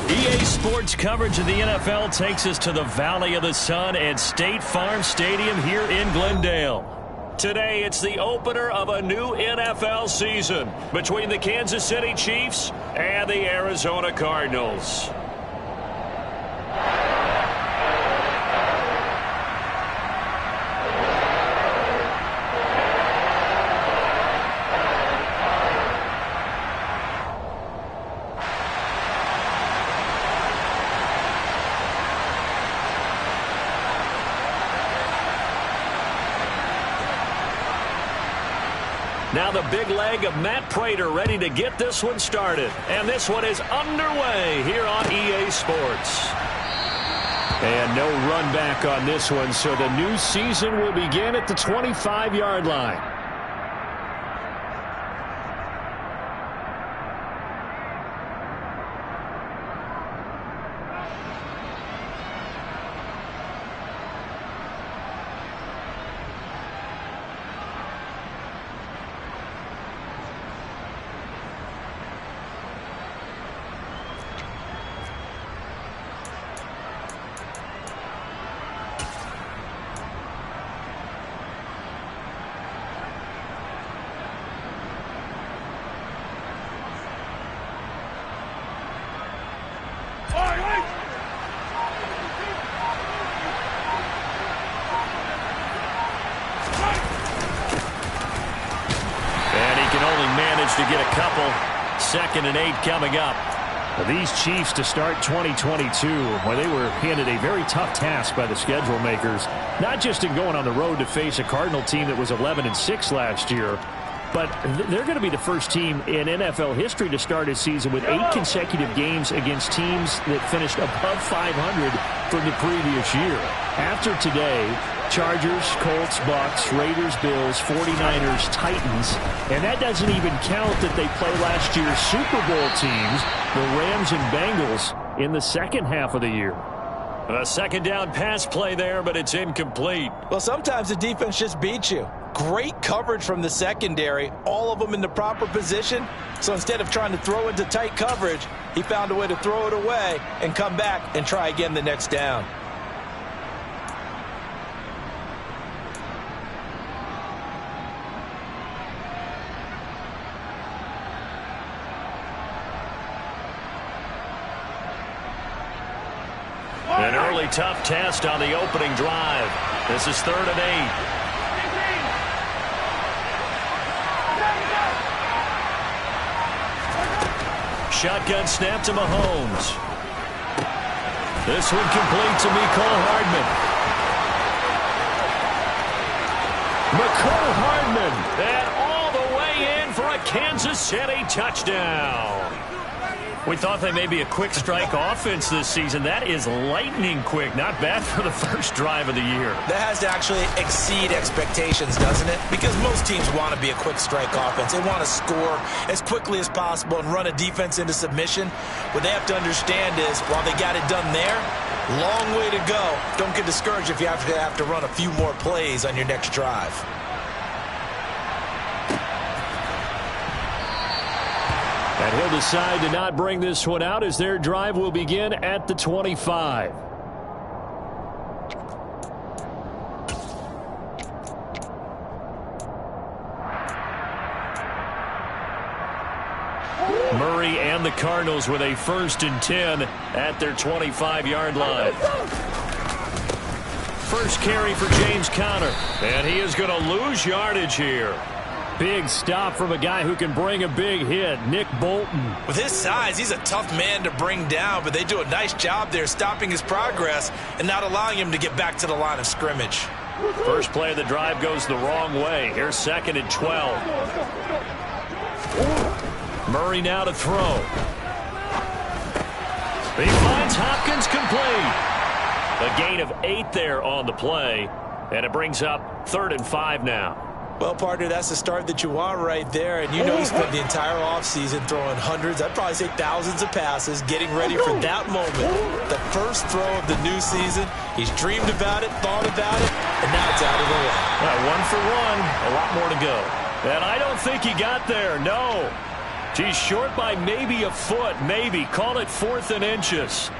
EA Sports coverage of the NFL takes us to the Valley of the Sun at State Farm Stadium here in Glendale. Today, it's the opener of a new NFL season between the Kansas City Chiefs and the Arizona Cardinals. Now the big leg of Matt Prater ready to get this one started. And this one is underway here on EA Sports. And no run back on this one, so the new season will begin at the 25-yard line. To get a couple. 2nd and 8 coming up. Well, these Chiefs to start 2022, well, they were handed a very tough task by the schedule makers, not just in going on the road to face a Cardinal team that was 11-6 last year, but they're going to be the first team in NFL history to start a season with 8 consecutive games against teams that finished above 500 from the previous year. After today, Chargers, Colts, Bucks, Raiders, Bills, 49ers, Titans, and that doesn't even count that they play last year's Super Bowl teams, the Rams and Bengals, in the second half of the year. A second down pass play there, but it's incomplete. Well, sometimes the defense just beats you. Great coverage from the secondary, all of them in the proper position. So instead of trying to throw into tight coverage, he found a way to throw it away and come back and try again the next down. An early tough test on the opening drive. This is 3rd and 8. Shotgun snap to Mahomes. This one complete to Mecole Hardman. Mecole Hardman, and all the way in for a Kansas City touchdown. We thought they may be a quick strike offense this season. That is lightning quick. Not bad for the first drive of the year. That has to actually exceed expectations, doesn't it? Because most teams want to be a quick strike offense. They want to score as quickly as possible and run a defense into submission. What they have to understand is, while they got it done there, long way to go. Don't get discouraged if you have to run a few more plays on your next drive. And he'll decide to not bring this one out as their drive will begin at the 25. Murray and the Cardinals with a 1st and 10 at their 25-yard line. First carry for James Conner, and he is going to lose yardage here. Big stop from a guy who can bring a big hit, Nick Bolton. With his size, he's a tough man to bring down, but they do a nice job there stopping his progress and not allowing him to get back to the line of scrimmage. First play of the drive goes the wrong way. Here's 2nd and 12. Murray now to throw. He finds Hopkins complete. A gain of 8 there on the play, and it brings up 3rd and 5 now. Well, partner, that's the start that you want right there. And you know he spent the entire offseason throwing hundreds, I'd probably say thousands of passes, getting ready for that moment. The first throw of the new season. He's dreamed about it, thought about it, and now it's out of the way. 1 for 1, a lot more to go. And I don't think he got there, no. He's short by maybe a foot, maybe. Call it 4th and inches.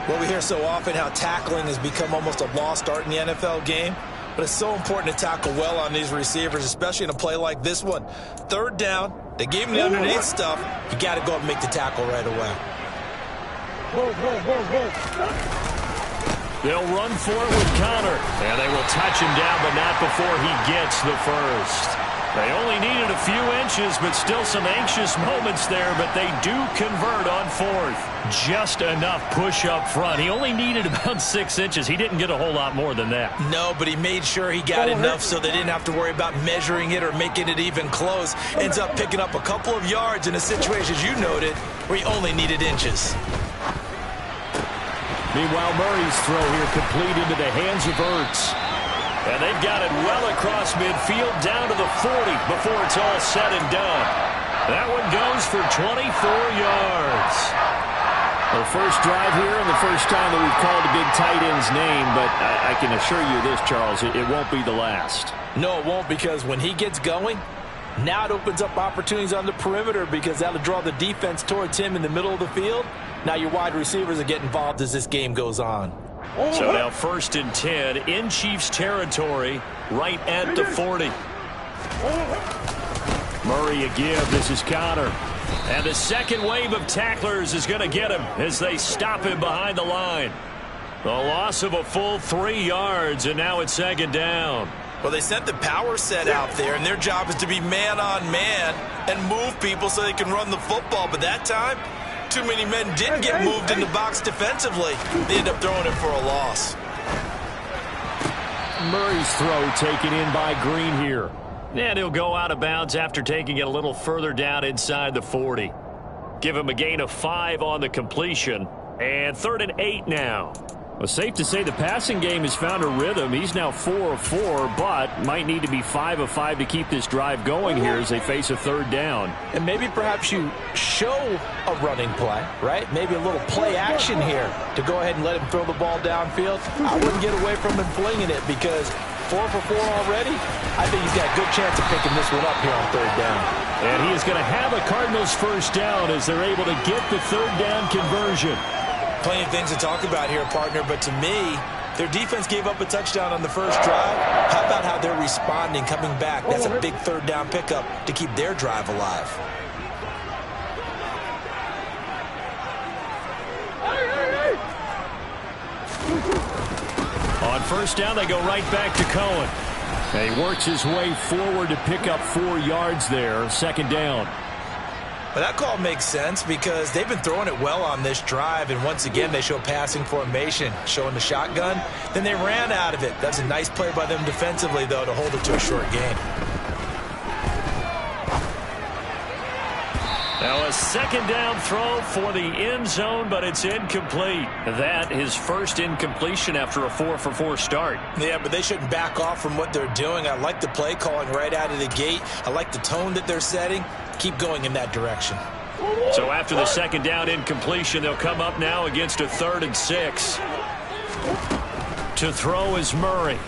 Well, we hear so often how tackling has become almost a lost art in the NFL game. But it's so important to tackle well on these receivers, especially in a play like this one. 3rd down, they gave him the underneath stuff. You got to go up and make the tackle right away. They'll run for it with Connor. And they will touch him down, but not before he gets the first. They only needed a few inches, but still some anxious moments there, but they do convert on 4th. Just enough push up front. He only needed about 6 inches. He didn't get a whole lot more than that. No, but he made sure he got enough so they didn't have to worry about measuring it or making it even close. Ends up picking up a couple of yards in a situation, as you noted, where he only needed inches. Meanwhile, Murray's throw here complete into the hands of Ertz. And they've got it well across midfield down to the 40 before it's all said and done. That one goes for 24 yards. The first drive here and the first time that we've called a big tight end's name, but I can assure you this, Charles, it won't be the last. No, it won't, because when he gets going, now it opens up opportunities on the perimeter because that'll draw the defense towards him in the middle of the field. Now your wide receivers will get involved as this game goes on. So now 1st and 10 in Chiefs territory, right at the 40. Murray a give. This is Connor. And the second wave of tacklers is going to get him as they stop him behind the line. The loss of a full 3 yards, and now it's 2nd down. Well, they sent the power set out there, and their job is to be man-on-man and move people so they can run the football. But that time, too many men didn't get moved in the box defensively. They end up throwing it for a loss. Murray's throw taken in by Green here. And he'll go out of bounds after taking it a little further down inside the 40. Give him a gain of 5 on the completion. And 3rd and 8 now. Well, safe to say the passing game has found a rhythm. He's now 4 of 4, but might need to be 5 of 5 to keep this drive going here as they face a 3rd down. And maybe perhaps you show a running play, right? Maybe a little play action here to go ahead and let him throw the ball downfield. I wouldn't get away from him flinging it because 4 for 4 already. I think he's got a good chance of picking this one up here on 3rd down. And he is going to have a Cardinals 1st down as they're able to get the 3rd down conversion. Plenty of things to talk about here, partner, but to me, their defense gave up a touchdown on the first drive. How about how they're responding, coming back? That's a big 3rd down pickup to keep their drive alive. On 1st down, they go right back to Cohen. And he works his way forward to pick up 4 yards there, 2nd down. But that call makes sense because they've been throwing it well on this drive, and once again they show passing formation, showing the shotgun. Then they ran out of it. That's a nice play by them defensively, though, to hold it to a short gain. Now a 2nd down throw for the end zone, but it's incomplete. That his first incompletion after a 4 for 4 start. Yeah, but they shouldn't back off from what they're doing. I like the play calling right out of the gate. I like the tone that they're setting. Keep going in that direction. So after the 2nd down incompletion, they'll come up now against a 3rd and 6. To throw is Murray.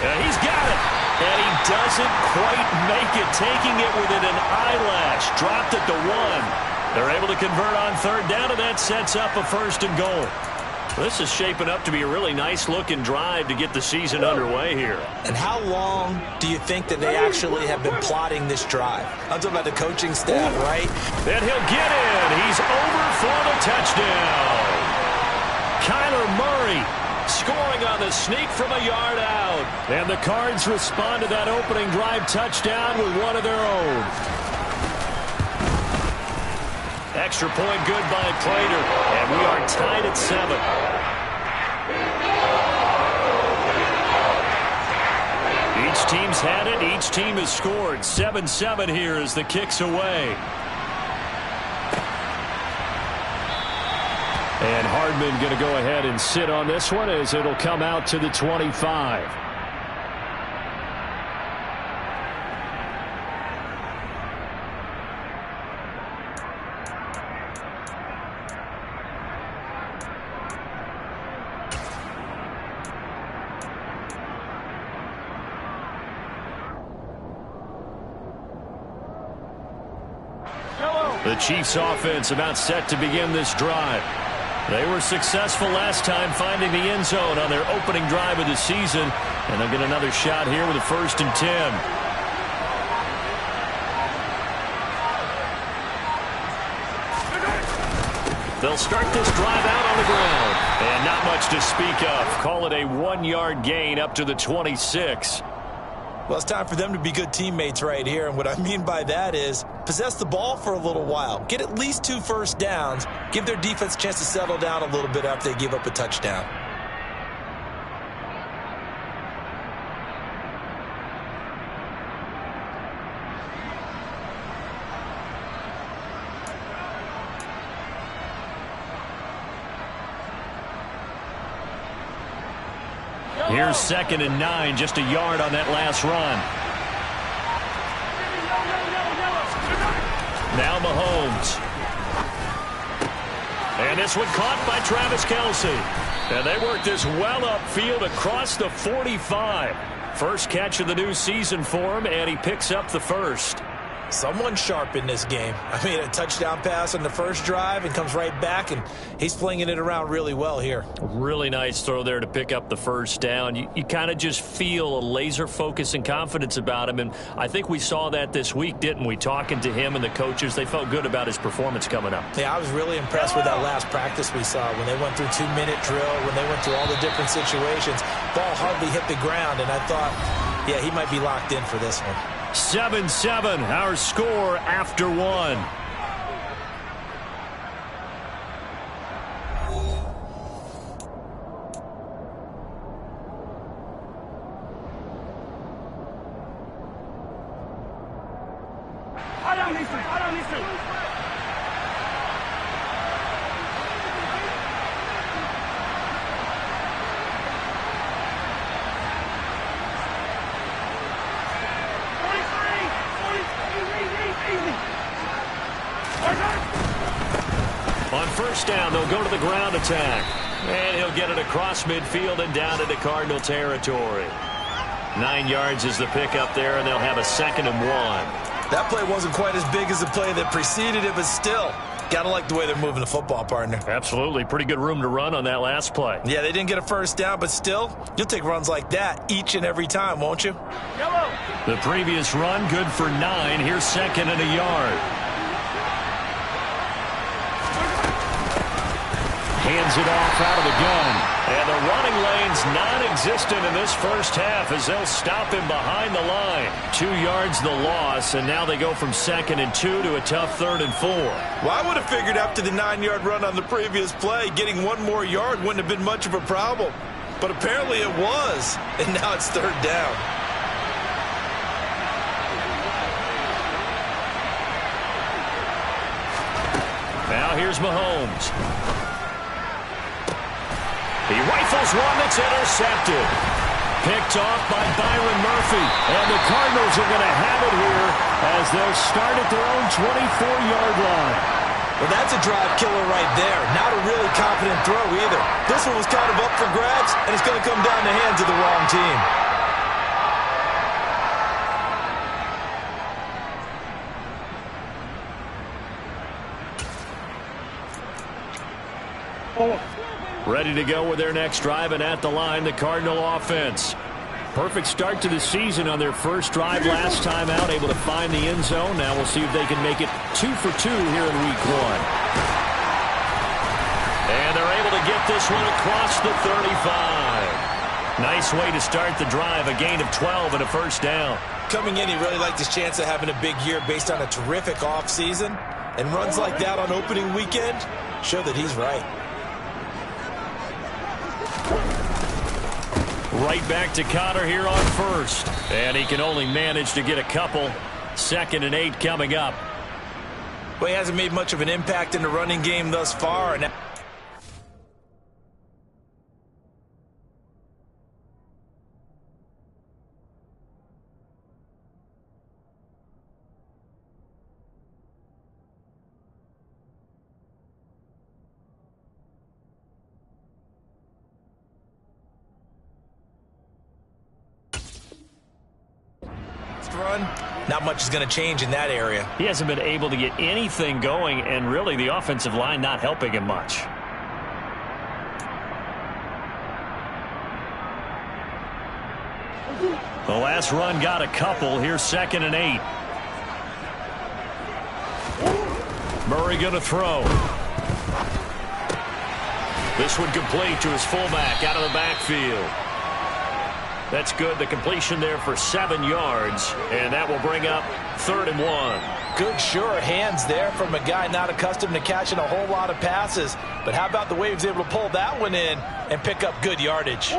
And he's got it. And he doesn't quite make it, taking it within an eyelash. Dropped it to 1. They're able to convert on 3rd down, and that sets up a 1st and goal. This is shaping up to be a really nice-looking drive to get the season underway here. And how long do you think that they actually have been plotting this drive? I'm talking about the coaching staff, right? Then he'll get in. He's over for the touchdown. Kyler Murray scoring on the sneak from a yard out. And the Cards respond to that opening drive touchdown with one of their own. Extra point good by Prater, and we are tied at 7. Each team's had it. Each team has scored. 7-7 here as the kick's away. And Hardman going to go ahead and sit on this one as it'll come out to the 25. The Chiefs offense about set to begin this drive. They were successful last time finding the end zone on their opening drive of the season, and they'll get another shot here with a 1st and 10. They'll start this drive out on the ground, and not much to speak of. Call it a 1-yard gain up to the 26. Well, it's time for them to be good teammates right here, and what I mean by that is possess the ball for a little while, get at least 2 first downs, give their defense a chance to settle down a little bit after they give up a touchdown. Here's 2nd and 9, just a yard on that last run. Now Mahomes. And this one caught by Travis Kelce. And they work this well upfield across the 45. First catch of the new season for him, and he picks up the 1st. Someone sharp in this game. I mean, a touchdown pass on the first drive and comes right back, and he's flinging it around really well here. Really nice throw there to pick up the 1st down. You kind of just feel a laser focus and confidence about him, and I think we saw that this week, didn't we? Talking to him and the coaches, they felt good about his performance coming up. Yeah, I was really impressed with that last practice we saw when they went through 2-minute drill, when they went through all the different situations. Ball hardly hit the ground, and I thought, yeah, he might be locked in for this one. 7-7, our score after 1. On 1st down, they'll go to the ground attack. And he'll get it across midfield and down into Cardinal territory. 9 yards is the pickup there, and they'll have a 2nd and 1. That play wasn't quite as big as the play that preceded it, but still, got to like the way they're moving the football, partner. Absolutely. Pretty good room to run on that last play. Yeah, they didn't get a 1st down, but still, you'll take runs like that each and every time, won't you? The previous run, good for 9. Here's 2nd and a yard. Hands it off out of the gun. And the running lane's non-existent in this first half as they'll stop him behind the line. 2 yards the loss, and now they go from 2nd and 2 to a tough 3rd and 4. Well, I would have figured after the 9-yard run on the previous play, getting 1 more yard wouldn't have been much of a problem. But apparently it was, and now it's 3rd down. Now here's Mahomes. He rifles one that's intercepted. Picked off by Byron Murphy. And the Cardinals are going to have it here as they'll start at their own 24-yard line. Well, that's a drive killer right there. Not a really confident throw either. This one was kind of up for grabs, and it's going to come down the hands of the wrong team. Ready to go with their next drive, and at the line, the Cardinal offense. Perfect start to the season on their first drive last time out, able to find the end zone. Now we'll see if they can make it 2 for 2 here in week 1. And they're able to get this one across the 35. Nice way to start the drive, a gain of 12 and a 1st down. Coming in, he really liked his chance of having a big year based on a terrific offseason. And runs like that on opening weekend show that he's right. Right back to Connor here on 1st. And he can only manage to get a couple. 2nd and 8 coming up. Well, he hasn't made much of an impact in the running game thus far. And run, not much is going to change in that area. He hasn't been able to get anything going, and really the offensive line not helping him much. The last run got a couple. Here's 2nd and 8. Murray going to throw. This one complete to his fullback out of the backfield. That's good. The completion there for 7 yards, and that will bring up 3rd and 1. Good, sure hands there from a guy not accustomed to catching a whole lot of passes. But how about the way he was able to pull that one in and pick up good yardage?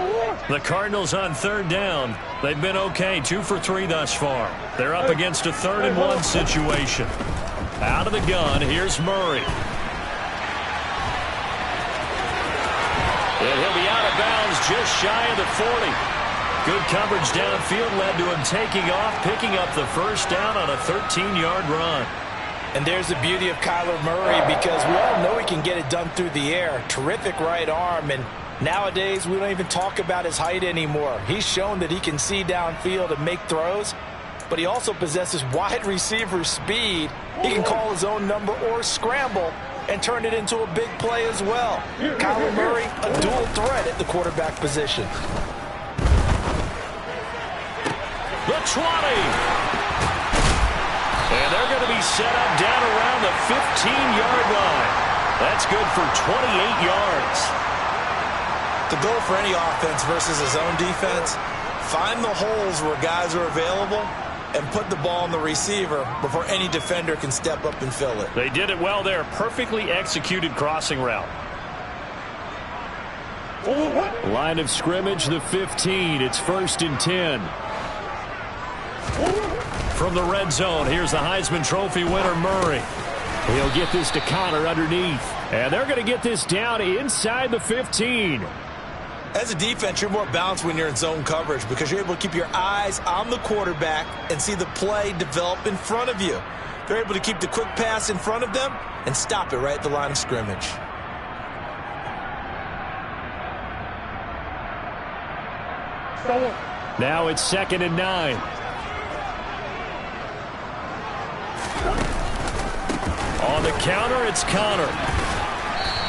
The Cardinals on 3rd down. They've been okay, 2 for 3 thus far. They're up against a 3rd and 1 situation. Out of the gun, here's Murray. And he'll be out of bounds just shy of the 40. Good coverage downfield led to him taking off, picking up the 1st down on a 13-yard run. And there's the beauty of Kyler Murray, because we all know he can get it done through the air. Terrific right arm, and nowadays we don't even talk about his height anymore. He's shown that he can see downfield and make throws, but he also possesses wide receiver speed. He can call his own number or scramble and turn it into a big play as well. Kyler Murray, a dual threat at the quarterback position. The 20. And they're going to be set up down around the 15-yard line. That's good for 28 yards. The goal for any offense versus his own defense, find the holes where guys are available and put the ball on the receiver before any defender can step up and fill it. They did it well there. Perfectly executed crossing route. Line of scrimmage, the 15. It's 1st and 10. From the red zone, here's the Heisman Trophy winner, Murray. He'll get this to Connor underneath. And they're going to get this down inside the 15. As a defense, you're more balanced when you're in zone coverage because you're able to keep your eyes on the quarterback and see the play develop in front of you. They're able to keep the quick pass in front of them and stop it right at the line of scrimmage. Now it's 2nd and 9. On the counter, it's Connor.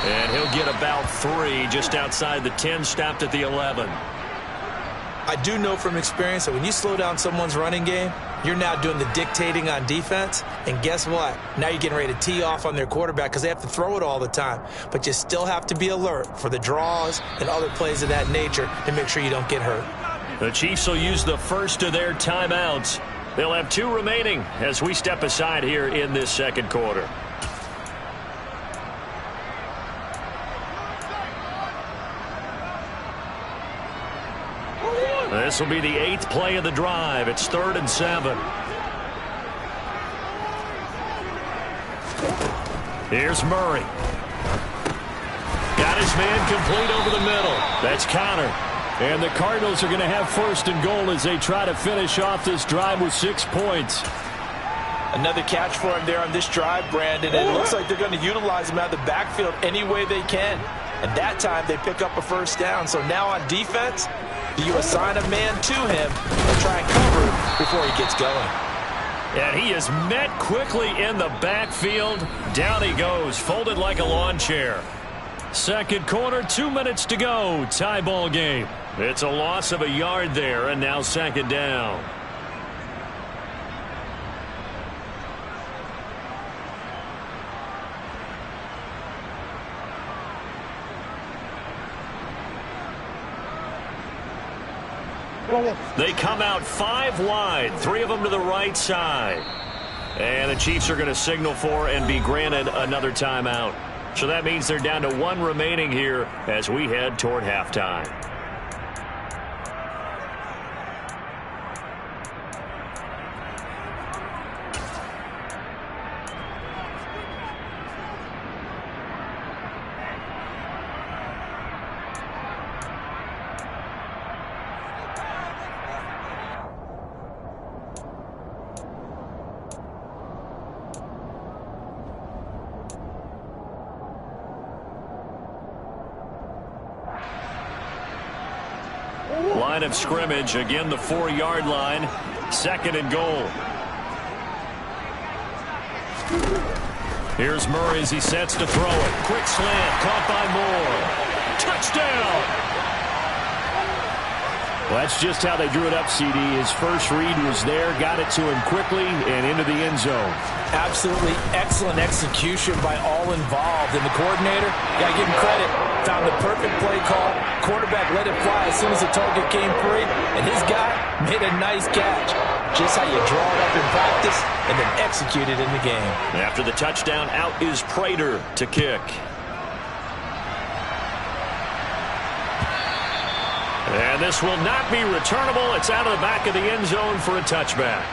And he'll get about 3 just outside the 10, stopped at the 11. I do know from experience that when you slow down someone's running game, you're now doing the dictating on defense. And guess what? Now you're getting ready to tee off on their quarterback because they have to throw it all the time. But you still have to be alert for the draws and other plays of that nature to make sure you don't get hurt. The Chiefs will use the first of their timeouts. They'll have 2 remaining as we step aside here in this 2nd quarter. This will be the 8th play of the drive. It's 3rd and 7. Here's Murray. Got his man complete over the middle. That's Connor. And the Cardinals are going to have 1st and goal as they try to finish off this drive with 6 points. Another catch for him there on this drive, Brandon. And it looks like they're going to utilize him out of the backfield any way they can. And that time they pick up a 1st down. So now on defense, do you assign a man to him and try and cover him before he gets going? And he is met quickly in the backfield. Down he goes, folded like a lawn chair. 2nd quarter, 2 minutes to go. Tie ball game. It's a loss of a yard there, and now 2nd down. They come out 5 wide, 3 of them to the right side. And the Chiefs are going to signal for and be granted another timeout. So that means they're down to 1 remaining here as we head toward halftime. Line of scrimmage, again the 4-yard line. 2nd and goal. Here's Murray as he sets to throw it. Quick slant, caught by Moore. Touchdown! Well, that's just how they drew it up, CD. His first read was there, got it to him quickly, and into the end zone. Absolutely excellent execution by all involved. And the coordinator, got to give him credit, found the perfect play call. Quarterback let it fly as soon as the target came free, and his guy made a nice catch. Just how you draw it up in practice and then execute it in the game. After the touchdown, out is Prater to kick. And this will not be returnable. It's out of the back of the end zone for a touchback.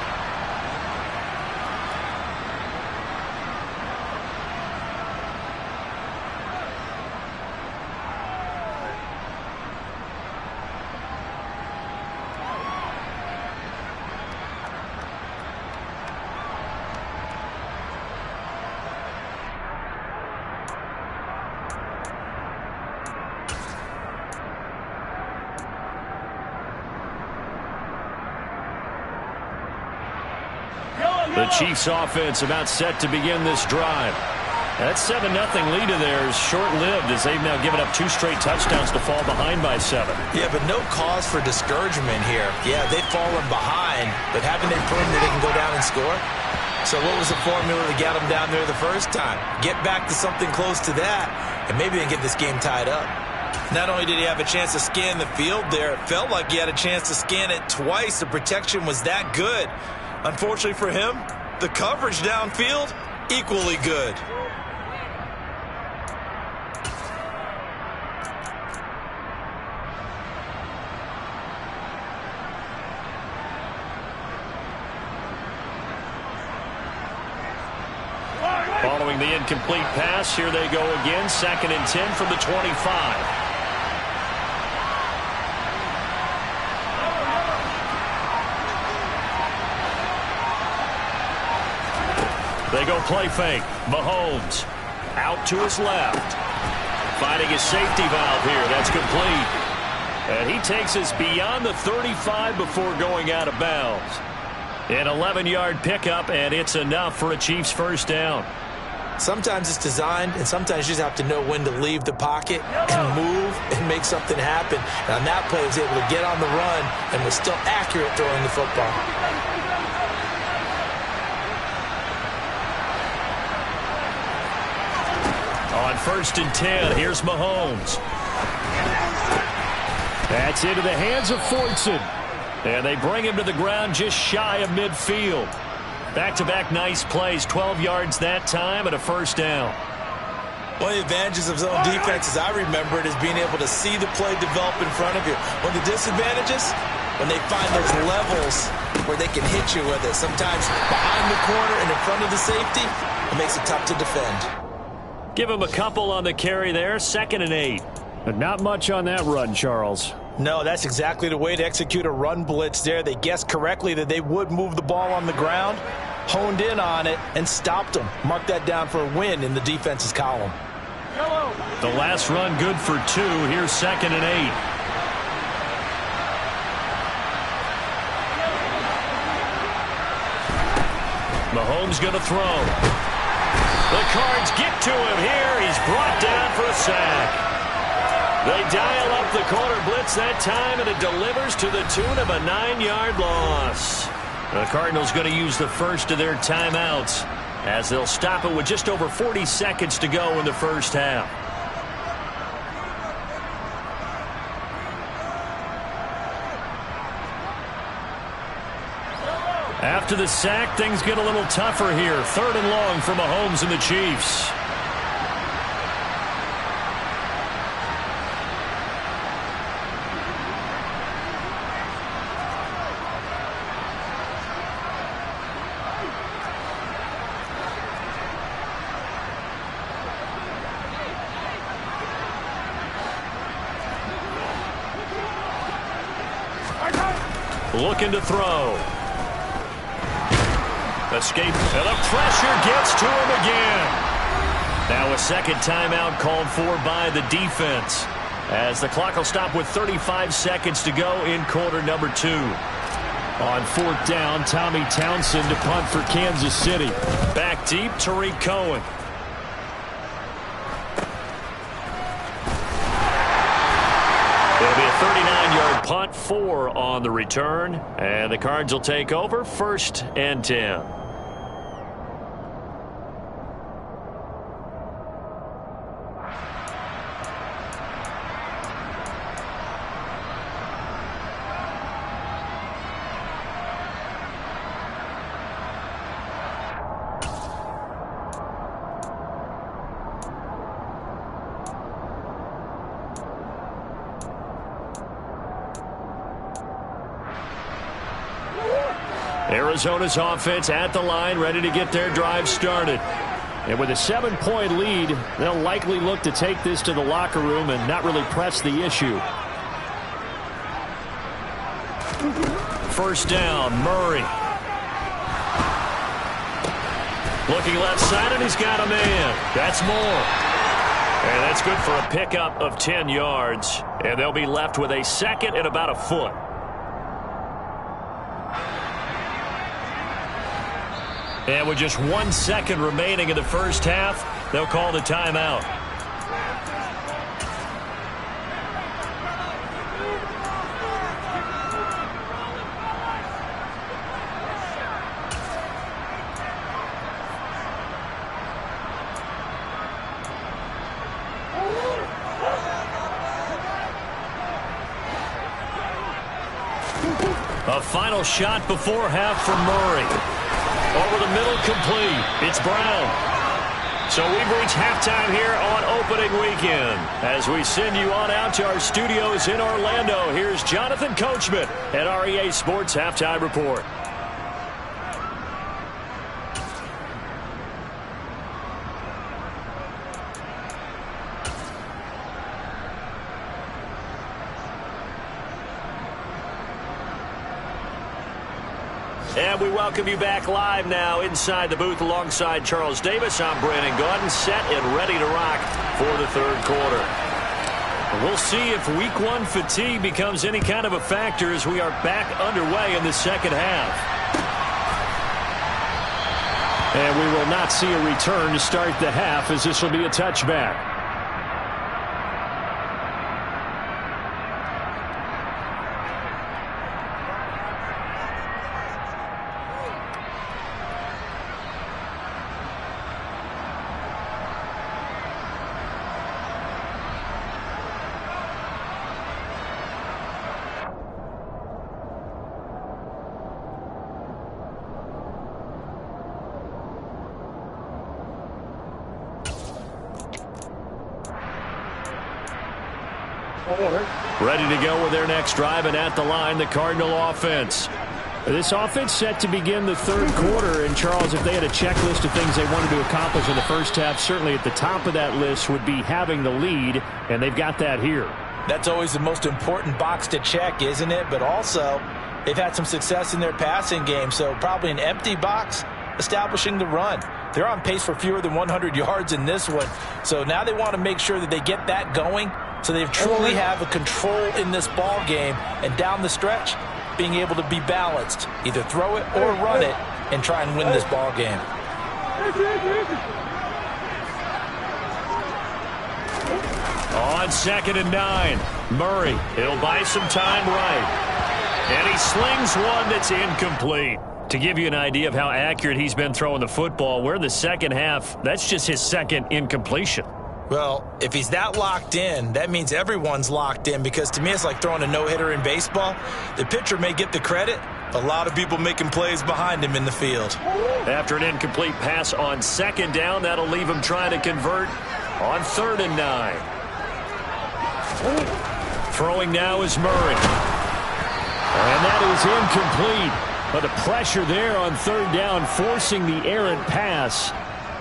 The Chiefs offense about set to begin this drive. That 7-0 lead of theirs short-lived as they've now given up 2 straight touchdowns to fall behind by 7. Yeah, but no cause for discouragement here. Yeah, they've fallen behind, but haven't they proven that they can go down and score? So what was the formula that got them down there the first time? Get back to something close to that, and maybe they can get this game tied up. Not only did he have a chance to scan the field there, it felt like he had a chance to scan it twice. The protection was that good. Unfortunately for him, the coverage downfield, equally good. Following the incomplete pass, here they go again. 2nd and 10 from the 25. They go play fake. Mahomes out to his left. Finding his safety valve here. That's complete. And he takes us beyond the 35 before going out of bounds. An 11-yard pickup, and it's enough for a Chiefs first down. Sometimes it's designed, and sometimes you just have to know when to leave the pocket and move and make something happen. And on that play, he was able to get on the run and was still accurate throwing the football. On 1st and 10, here's Mahomes. That's into the hands of Fortson. And they bring him to the ground just shy of midfield. Back-to-back nice plays, 12 yards that time and a first down. One of the advantages of zone defense, as I remember it, is being able to see the play develop in front of you. One of the disadvantages, when they find those levels where they can hit you with it. Sometimes behind the corner and in front of the safety, it makes it tough to defend. Give him a couple on the carry there, 2nd and 8. But not much on that run, Charles. No, that's exactly the way to execute a run blitz there. They guessed correctly that they would move the ball on the ground, honed in on it, and stopped them. Mark that down for a win in the defense's column. The last run good for 2. Here's 2nd and 8. Mahomes going to throw. The Cards get to him here. He's brought down for a sack. They dial up the corner blitz that time, and it delivers to the tune of a 9-yard loss. The Cardinals going to use the first of their timeouts as they'll stop it with just over 40 seconds to go in the first half. After the sack, things get a little tougher here. 3rd and long for Mahomes and the Chiefs. Looking to throw. Escape, and the pressure gets to him again. Now a second timeout called for by the defense, as the clock will stop with 35 seconds to go in quarter number 2. On fourth down, Tommy Townsend to punt for Kansas City. Back deep, Tariq Cohen. It'll be a 39-yard punt, 4 on the return. And the Cards will take over, 1st and 10. Arizona's offense at the line, ready to get their drive started. And with a 7-point lead, they'll likely look to take this to the locker room and not really press the issue. First down, Murray. Looking left side, and he's got a man. That's more. And that's good for a pickup of 10 yards. And they'll be left with a 2nd and about a foot. And with just 1 second remaining in the first half, they'll call the timeout. A final shot before half from Murray. Over the middle, complete. It's Brown. So we've reached halftime here on opening weekend. As we send you on out to our studios in Orlando, here's Jonathan Coachman at REA Sports Halftime Report. And we welcome you back live now inside the booth alongside Charles Davis. I'm Brandon Gaudin, set and ready to rock for the third quarter. And we'll see if week 1 fatigue becomes any kind of a factor as we are back underway in the second half. And we will not see a return to start the half, as this will be a touchback. Ready to go with their next drive, and at the line, the Cardinal offense. This offense set to begin the third quarter, and Charles, if they had a checklist of things they wanted to accomplish in the first half, certainly at the top of that list would be having the lead, and they've got that here. That's always the most important box to check, isn't it? But also, they've had some success in their passing game, so probably an empty box establishing the run. They're on pace for fewer than 100 yards in this one, so now they want to make sure that they get that going so they truly have a control in this ball game, and down the stretch, being able to be balanced, either throw it or run it, and try and win this ball game. On 2nd and 9, Murray, he'll buy some time right. And he slings one that's incomplete. To give you an idea of how accurate he's been throwing the football, we're in the second half. That's just his 2nd incompletion. Well, if he's that locked in, that means everyone's locked in, because to me it's like throwing a no-hitter in baseball. The pitcher may get the credit, but a lot of people making plays behind him in the field. After an incomplete pass on 2nd down, that'll leave him trying to convert on 3rd and 9. Throwing now is Murray. And that is incomplete. But the pressure there on 3rd down, forcing the errant pass.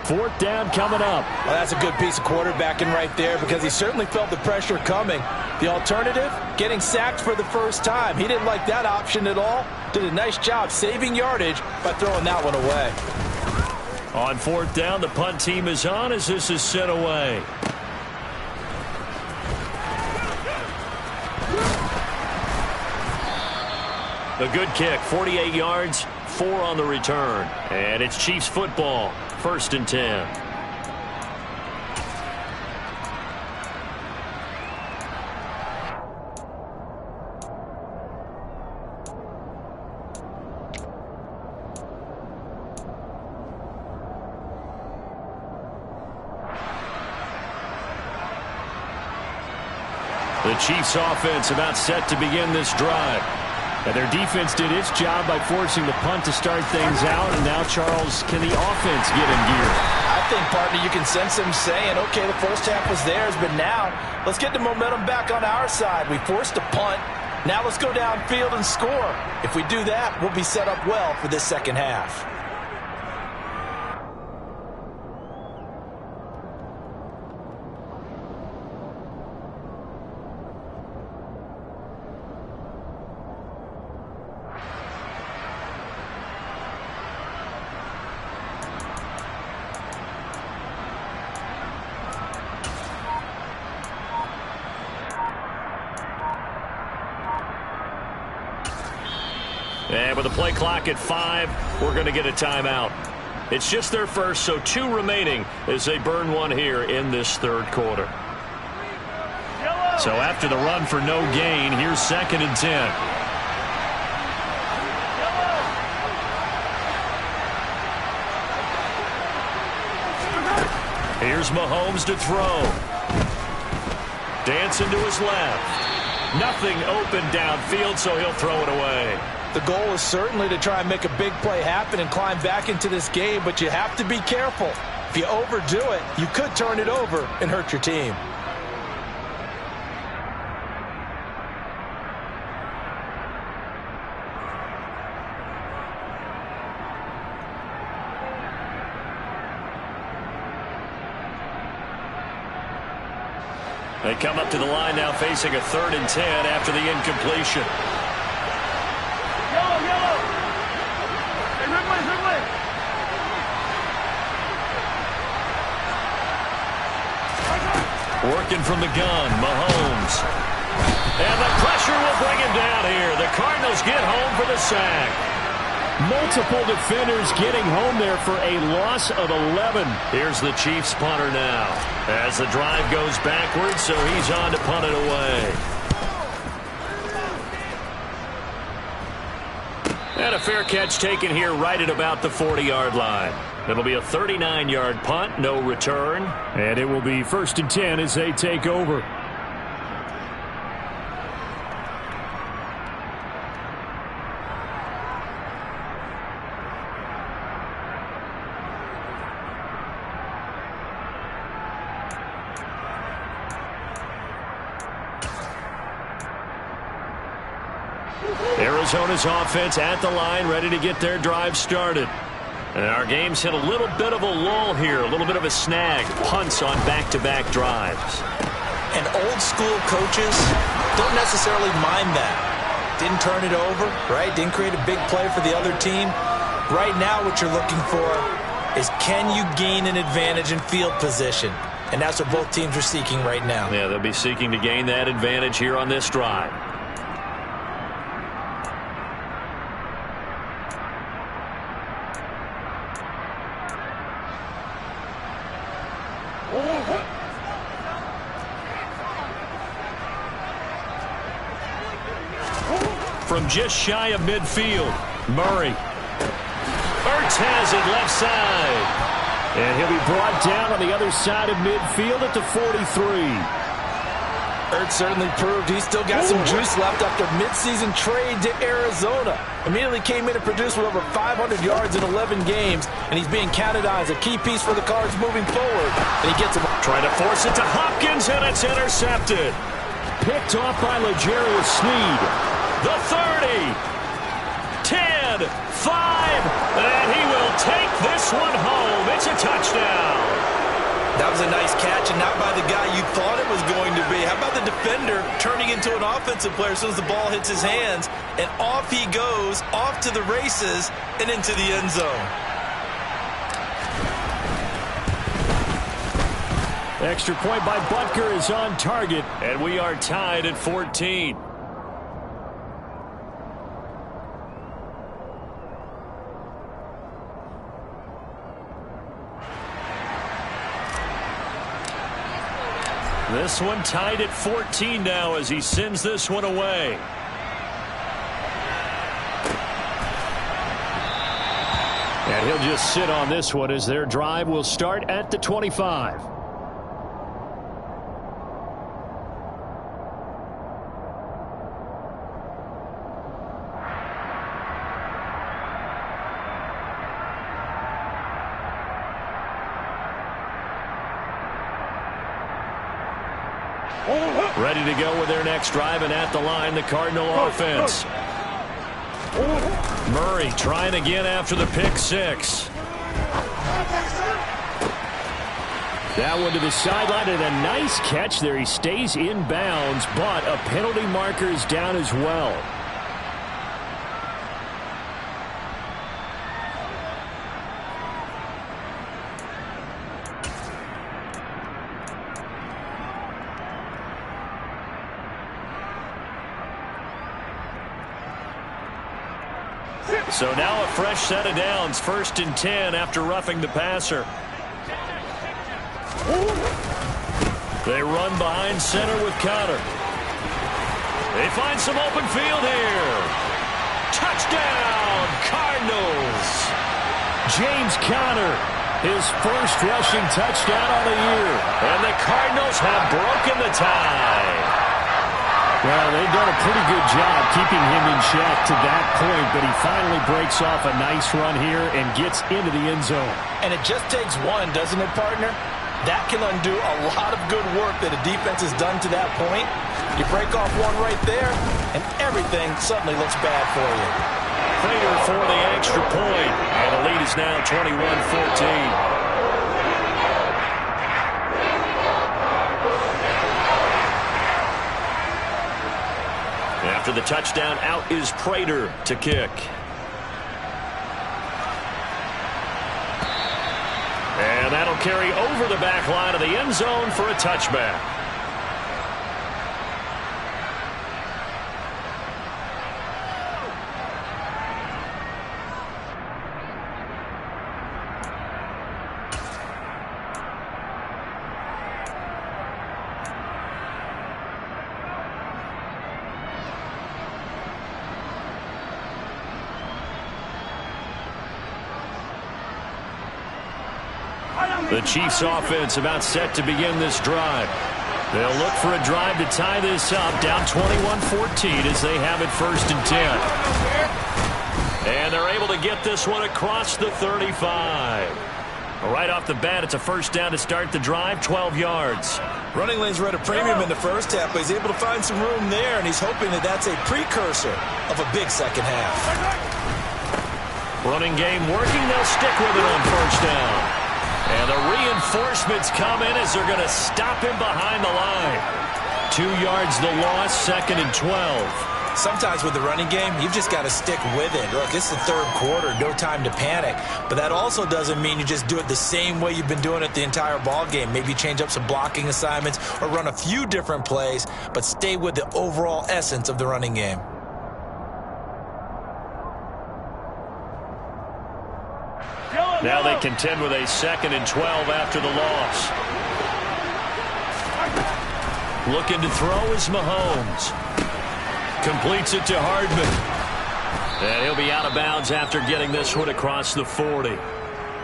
4th down coming up. Well, that's a good piece of quarterbacking right there, because he certainly felt the pressure coming. The alternative, getting sacked for the first time. He didn't like that option at all. Did a nice job saving yardage by throwing that one away. On 4th down, the punt team is on as this is sent away. A good kick, 48 yards, 4 on the return. And it's Chiefs football, 1st and 10. The Chiefs offense about set to begin this drive. And their defense did its job by forcing the punt to start things out. And now, Charles, can the offense get in gear? I think, partner, you can sense them saying, okay, the first half was theirs, but now let's get the momentum back on our side. We forced a punt. Now let's go downfield and score. If we do that, we'll be set up well for this second half. And with the play clock at 5, we're going to get a timeout. It's just their first, so 2 remaining as they burn one here in this 3rd quarter. So after the run for no gain, here's 2nd and 10. Here's Mahomes to throw. Dancing to his left. Nothing open downfield, so he'll throw it away. The goal is certainly to try and make a big play happen and climb back into this game, but you have to be careful. If you overdo it, you could turn it over and hurt your team. They come up to the line now facing a 3rd and 10 after the incompletion. Working from the gun, Mahomes. And the pressure will bring him down here. The Cardinals get home for the sack. Multiple defenders getting home there for a loss of 11. Here's the Chiefs punter now. As the drive goes backwards, so he's on to punt it away. And a fair catch taken here right at about the 40-yard line. It'll be a 39-yard punt, no return. And it will be 1st and 10 as they take over. Arizona's offense at the line, ready to get their drive started. And our game's hit a little bit of a lull here, a little bit of a snag. Punts on back-to-back drives. And old-school coaches don't necessarily mind that. Didn't turn it over, right? Didn't create a big play for the other team. Right now what you're looking for is, can you gain an advantage in field position? And that's what both teams are seeking right now. Yeah, they'll be seeking to gain that advantage here on this drive. From just shy of midfield, Murray. Ertz has it left side. And he'll be brought down on the other side of midfield at the 43. Ertz certainly proved he's still got some juice left after midseason trade to Arizona. Immediately came in and produced with over 500 yards in 11 games, and he's being counted on as a key piece for the Cards moving forward. And he gets him. Trying to force it to Hopkins, and it's intercepted. Picked off by L'Jarius Sneed. The 30, 10, 5, and he will take this one home. It's a touchdown. That was a nice catch, and not by the guy you thought it was going to be. How about the defender turning into an offensive player as soon as the ball hits his hands, and off he goes, off to the races, and into the end zone. Extra point by Butker is on target. And we are tied at 14. This one tied at 14 now as he sends this one away. And he'll just sit on this one as their drive will start at the 25. Ready to go with their next drive, and at the line, the Cardinal offense. Murray trying again after the pick six. That one to the sideline, and a nice catch there. He stays in bounds, but a penalty marker is down as well. So now a fresh set of downs, 1st and 10 after roughing the passer. They run behind center with Conner. They find some open field here. Touchdown, Cardinals. James Conner, his first rushing touchdown on the year. And the Cardinals have broken the tie. Well, they've done a pretty good job keeping him in check to that point, but he finally breaks off a nice run here and gets into the end zone. And it just takes one, doesn't it, partner? That can undo a lot of good work that a defense has done to that point. You break off one right there, and everything suddenly looks bad for you. Prater for the extra point, and the lead is now 21-14. After the touchdown, out is Prater to kick. And that'll carry over the back line of the end zone for a touchback. The Chiefs offense about set to begin this drive. They'll look for a drive to tie this up, down 21-14 as they have it 1st and 10. And they're able to get this one across the 35. Right off the bat, it's a first down to start the drive, 12 yards. Running lanes were at a premium in the first half, but he's able to find some room there, and he's hoping that that's a precursor of a big second half. Running game working. They'll stick with it on first down. And the reinforcements come in as they're going to stop him behind the line. 2 yards the loss, 2nd and 12. Sometimes with the running game, you've just got to stick with it. Look, it's the third quarter, no time to panic. But that also doesn't mean you just do it the same way you've been doing it the entire ball game. Maybe change up some blocking assignments or run a few different plays, but stay with the overall essence of the running game. Now they contend with a 2nd and 12 after the loss. Looking to throw is Mahomes. Completes it to Hardman. And he'll be out of bounds after getting this one across the 40.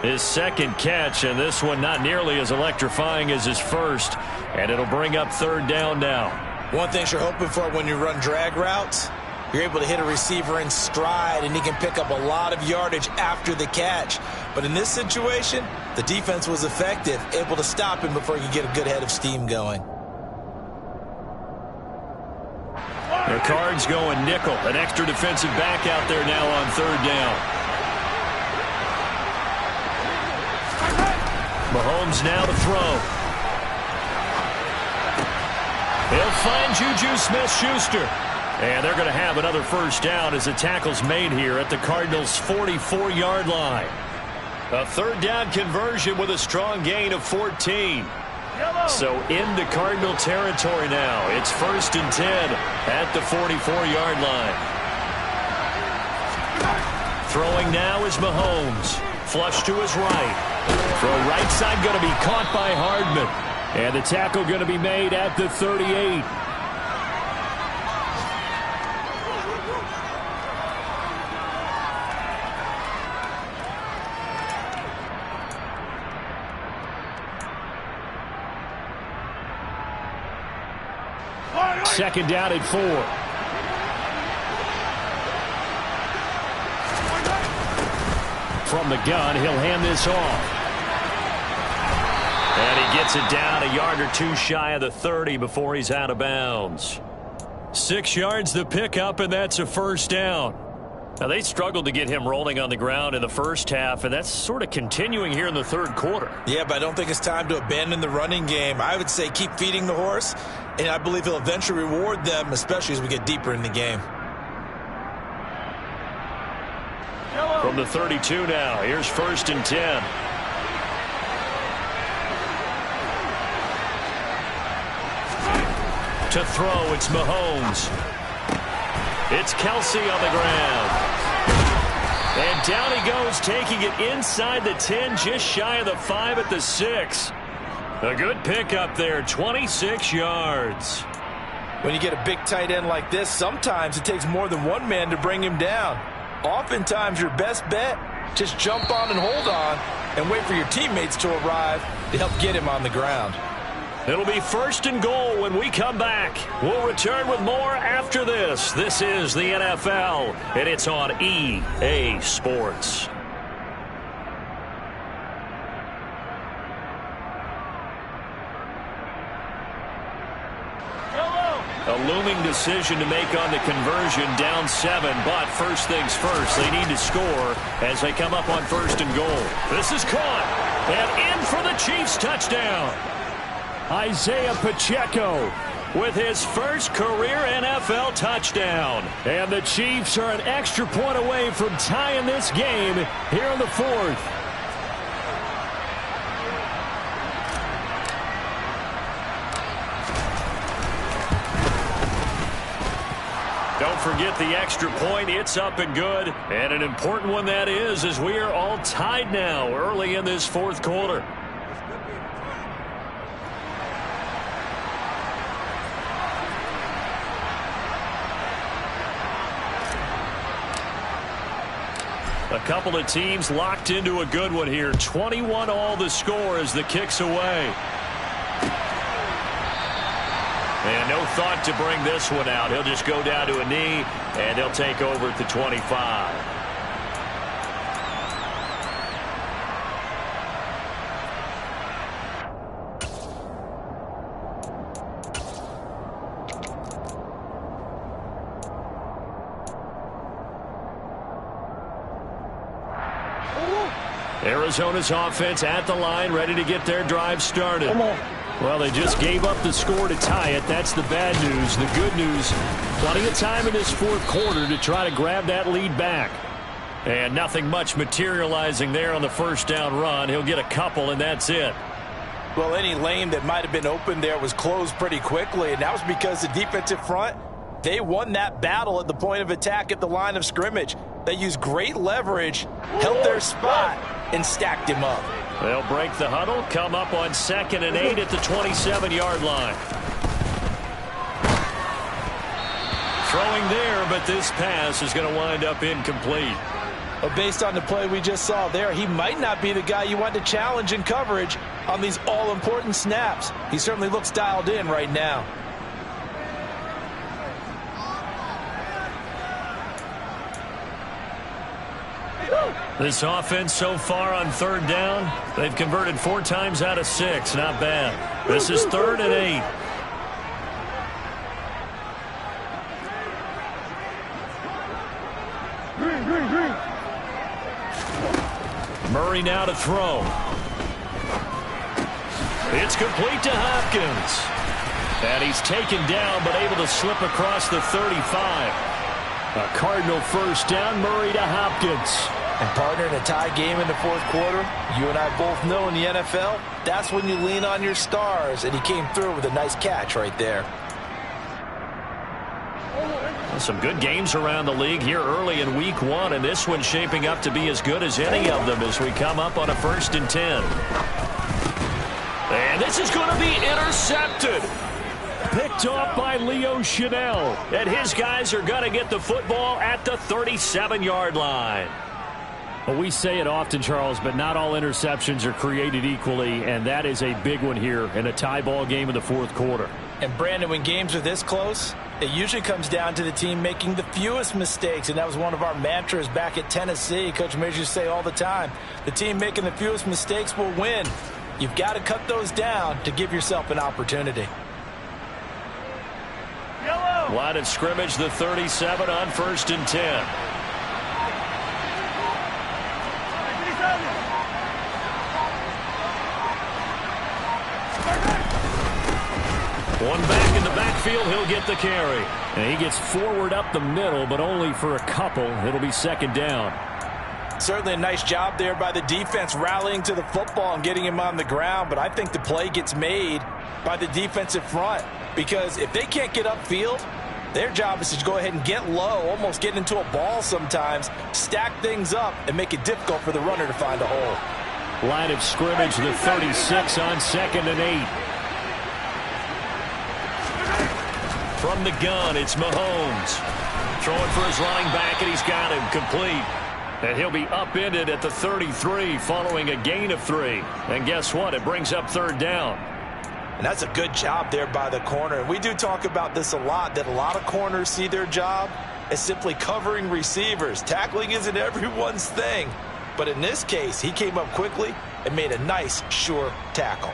His second catch, and this one not nearly as electrifying as his first. And it'll bring up 3rd down now. One thing you're hoping for when you run drag routes, you're able to hit a receiver in stride, and he can pick up a lot of yardage after the catch. But in this situation, the defense was effective, able to stop him before he could get a good head of steam going. The Cards going nickel. An extra defensive back out there now on 3rd down. Mahomes now to throw. He'll find Juju Smith-Schuster. And they're going to have another first down as the tackle's made here at the Cardinals' 44-yard line. A 3rd down conversion with a strong gain of 14. So into Cardinal territory now. It's 1st and 10 at the 44-yard line. Throwing now is Mahomes. Flush to his right. Throw right side going to be caught by Hardman. And the tackle going to be made at the 38. Second down at 4. From the gun, he'll hand this off. And he gets it down a yard or two shy of the 30 before he's out of bounds. 6 yards the pickup, and that's a first down. Now, they struggled to get him rolling on the ground in the first half, and that's sort of continuing here in the third quarter. Yeah, but I don't think it's time to abandon the running game. I would say keep feeding the horse, and I believe he'll eventually reward them, especially as we get deeper in the game. From the 32 now, here's 1st and 10. To throw, it's Mahomes. It's Kelsey on the ground. And down he goes, taking it inside the 10, just shy of the 5 at the 6. A good pickup there, 26 yards. When you get a big tight end like this, sometimes it takes more than one man to bring him down. Oftentimes, your best bet, just jump on and hold on and wait for your teammates to arrive to help get him on the ground. It'll be 1st and goal when we come back. We'll return with more after this. This is the NFL, and it's on EA Sports. A looming decision to make on the conversion, down 7, but first things first, they need to score as they come up on 1st and goal. This is caught, and in for the Chiefs touchdown. Isaiah Pacheco with his first career NFL touchdown. And the Chiefs are an extra point away from tying this game here in the 4th. Don't forget the extra point. It's up and good. And an important one that is, as we are all tied now early in this 4th quarter. A couple of teams locked into a good one here. 21 all the score as the kick's away. And no thought to bring this one out. He'll just go down to a knee, and they'll take over at the 25. Arizona's offense at the line, ready to get their drive started. Well, they just gave up the score to tie it. That's the bad news. The good news, plenty of time in this 4th quarter to try to grab that lead back. And nothing much materializing there on the 1st down run. He'll get a couple, and that's it. Well, any lane that might have been open there was closed pretty quickly, and that was because the defensive front, they won that battle at the point of attack at the line of scrimmage. They used great leverage, held their spot, and stacked him up. They'll break the huddle, come up on 2nd and 8 at the 27-yard line. Throwing there, but this pass is going to wind up incomplete. Well, based on the play we just saw there, he might not be the guy you want to challenge in coverage on these all-important snaps. He certainly looks dialed in right now. This offense so far on 3rd down, they've converted 4 times out of 6. Not bad. This is 3rd and 8. Murray now to throw. It's complete to Hopkins. And he's taken down, but able to slip across the 35. A Cardinal first down, Murray to Hopkins. And partner, in a tie game in the 4th quarter, you and I both know in the NFL, that's when you lean on your stars, and he came through with a nice catch right there. Some good games around the league here early in week 1, and this one's shaping up to be as good as any of them as we come up on a 1st and 10. And this is going to be intercepted. Picked off by Leo Chanel. And his guys are going to get the football at the 37-yard line. Well, we say it often, Charles, but not all interceptions are created equally, and that is a big one here in a tie ball game in the fourth quarter. And, Brandon, when games are this close, it usually comes down to the team making the fewest mistakes, and that was one of our mantras back at Tennessee. Coach Majors used to say all the time, the team making the fewest mistakes will win. You've got to cut those down to give yourself an opportunity. Line of scrimmage, the 37 on 1st and 10. One back in the backfield, he'll get the carry. And he gets forward up the middle, but only for a couple. It'll be 2nd down. Certainly a nice job there by the defense rallying to the football and getting him on the ground, but I think the play gets made by the defensive front because if they can't get upfield, their job is to go ahead and get low, almost get into a ball sometimes, stack things up, and make it difficult for the runner to find a hole. Line of scrimmage, the 36 on 2nd and 8. From the gun, it's Mahomes. Throwing for his running back, and he's got him complete. And he'll be upended at the 33 following a gain of 3. And guess what? It brings up 3rd down. And that's a good job there by the corner. And we do talk about this a lot, that a lot of corners see their job as simply covering receivers. Tackling isn't everyone's thing. But in this case, he came up quickly and made a nice, sure tackle.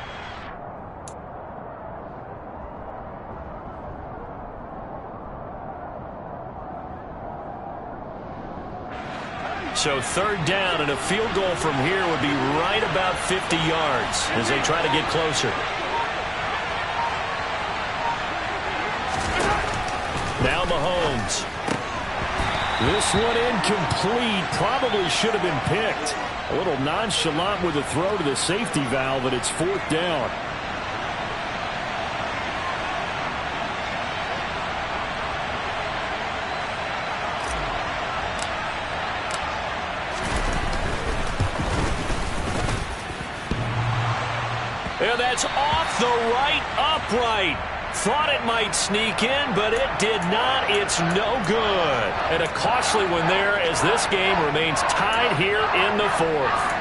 So 3rd down, and a field goal from here would be right about 50 yards as they try to get closer. Now Mahomes. This one incomplete. Probably should have been picked. A little nonchalant with the throw to the safety valve, but it's 4th down. And that's off the right upright. Thought it might sneak in, but it did not. It's no good. And a costly one there as this game remains tied here in the 4th.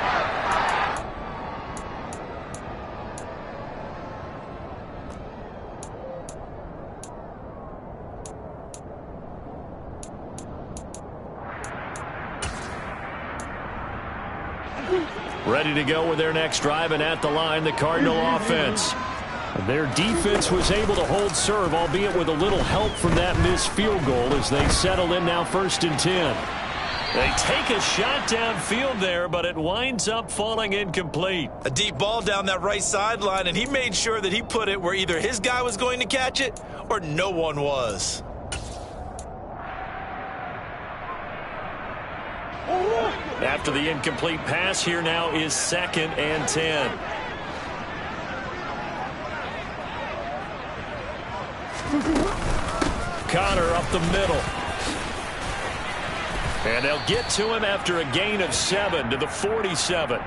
Ready to go with their next drive, and at the line, the Cardinal offense. Their defense was able to hold serve, albeit with a little help from that missed field goal as they settle in now 1st and 10. They take a shot downfield there, but it winds up falling incomplete. A deep ball down that right sideline, and he made sure that he put it where either his guy was going to catch it or no one was. After the incomplete pass, here now is 2nd and 10. Connor up the middle. And they'll get to him after a gain of 7 to the 47.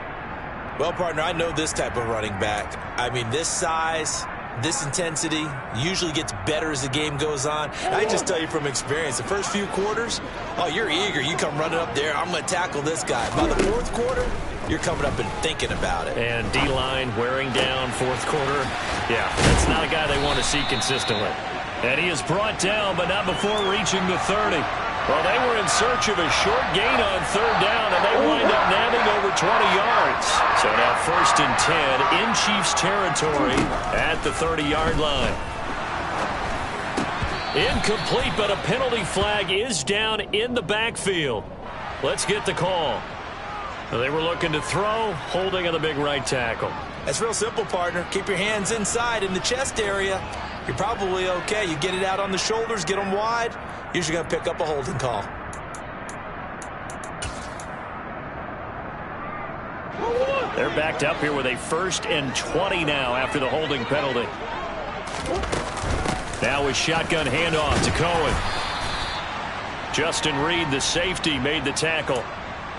Well, partner, I know this type of running back. I mean, this size, this intensity usually gets better as the game goes on. And I just tell you from experience, the first few quarters, oh, you're eager. You come running up there, I'm going to tackle this guy. By the 4th quarter, you're coming up and thinking about it. And D-line wearing down 4th quarter. Yeah, that's not a guy they want to see consistently. And he is brought down, but not before reaching the 30. Well, they were in search of a short gain on 3rd down, and they wind up nabbing over 20 yards. So now 1st and 10 in Chiefs territory at the 30-yard line. Incomplete, but a penalty flag is down in the backfield. Let's get the call. They were looking to throw, holding on the big right tackle. That's real simple, partner. Keep your hands inside in the chest area. You're probably okay. You get it out on the shoulders, get them wide. Usually going to pick up a holding call. They're backed up here with a 1st and 20 now after the holding penalty. Now with shotgun handoff to Cohen. Justin Reed, the safety, made the tackle.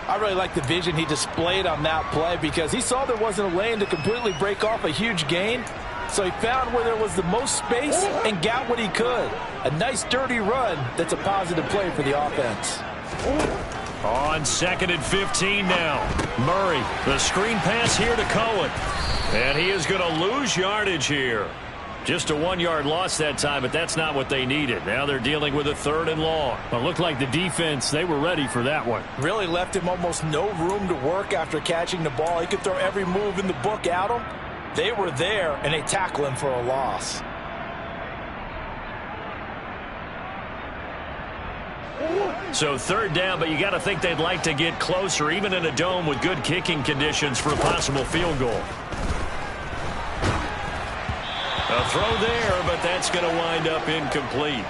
I really like the vision he displayed on that play because he saw there wasn't a lane to completely break off a huge gain. So he found where there was the most space and got what he could. A nice dirty run that's a positive play for the offense. On 2nd and 15 now. Murray, the screen pass here to Cohen. And he is going to lose yardage here. Just a 1-yard loss that time, but that's not what they needed. Now they're dealing with a 3rd and long. Well, it looked like the defense, they were ready for that one. Really left him almost no room to work after catching the ball. He could throw every move in the book at him. They were there, and they tackle him for a loss. So 3rd down, but you got to think they'd like to get closer, even in a dome with good kicking conditions for a possible field goal. A throw there, but that's going to wind up incomplete.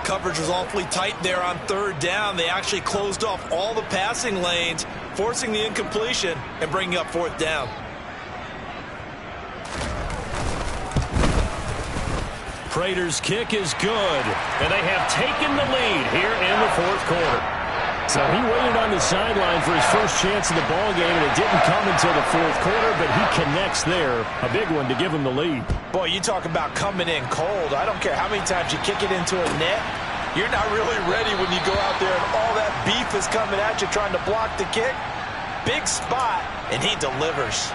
Coverage was awfully tight there on 3rd down. They actually closed off all the passing lanes, forcing the incompletion and bringing up 4th down. Prater's kick is good, and they have taken the lead here in the 4th quarter. So he waited on the sideline for his first chance in the ball game, and it didn't come until the 4th quarter, but he connects there, a big one to give him the lead. Boy, you talk about coming in cold. I don't care how many times you kick it into a net. You're not really ready when you go out there and all that beef is coming at you trying to block the kick. Big spot, and he delivers.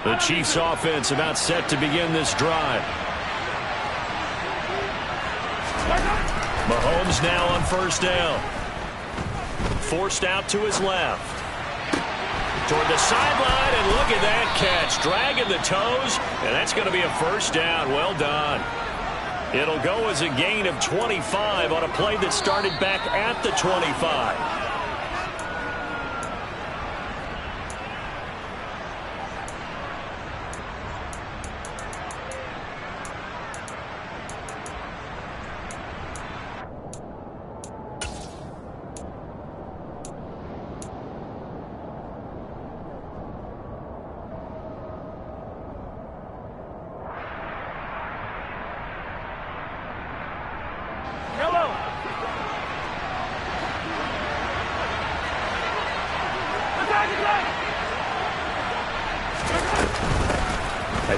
The Chiefs offense about set to begin this drive. Mahomes now on 1st down. Forced out to his left. Toward the sideline, and look at that catch. Dragging the toes, and that's going to be a 1st down. Well done. It'll go as a gain of 25 on a play that started back at the 25.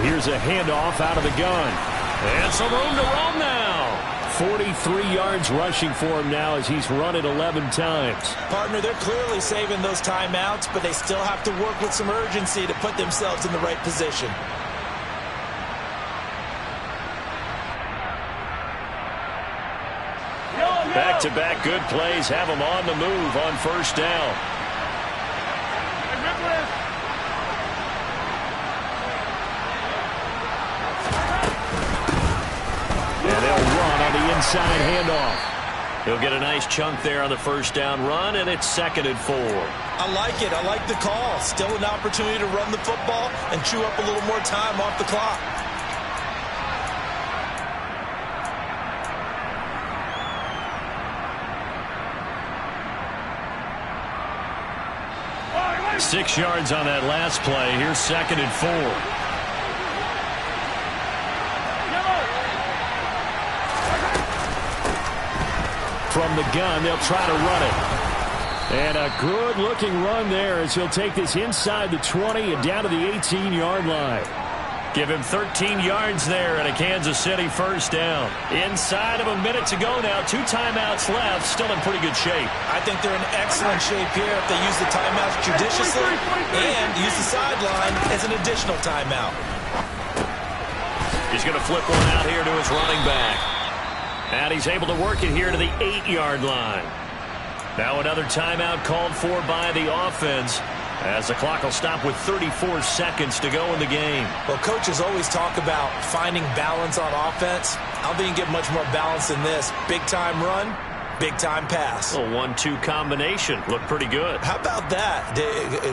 Here's a handoff out of the gun. And some room to roam now. 43 yards rushing for him now as he's run it 11 times. Partner, they're clearly saving those timeouts, but they still have to work with some urgency to put themselves in the right position. Back-to-back good plays have them on the move on 1st down. Inside handoff. He'll get a nice chunk there on the 1st down run, and it's 2nd and 4. I like it. I like the call. Still an opportunity to run the football and chew up a little more time off the clock. Oh, 6 yards on that last play. Here's 2nd and 4. From the gun, they'll try to run it. And a good-looking run there as he'll take this inside the 20 and down to the 18-yard line. Give him 13 yards there and a Kansas City 1st down. Inside of a minute to go now. 2 timeouts left. Still in pretty good shape. I think they're in excellent shape here if they use the timeouts judiciously and use the sideline as an additional timeout. He's going to flip one out here to his running back. And he's able to work it here to the 8-yard line. Now another timeout called for by the offense as the clock will stop with 34 seconds to go in the game. Well, coaches always talk about finding balance on offense. I don't think you get much more balance than this. Big-time run, big-time pass. A 1-2 combination. Looked pretty good. How about that?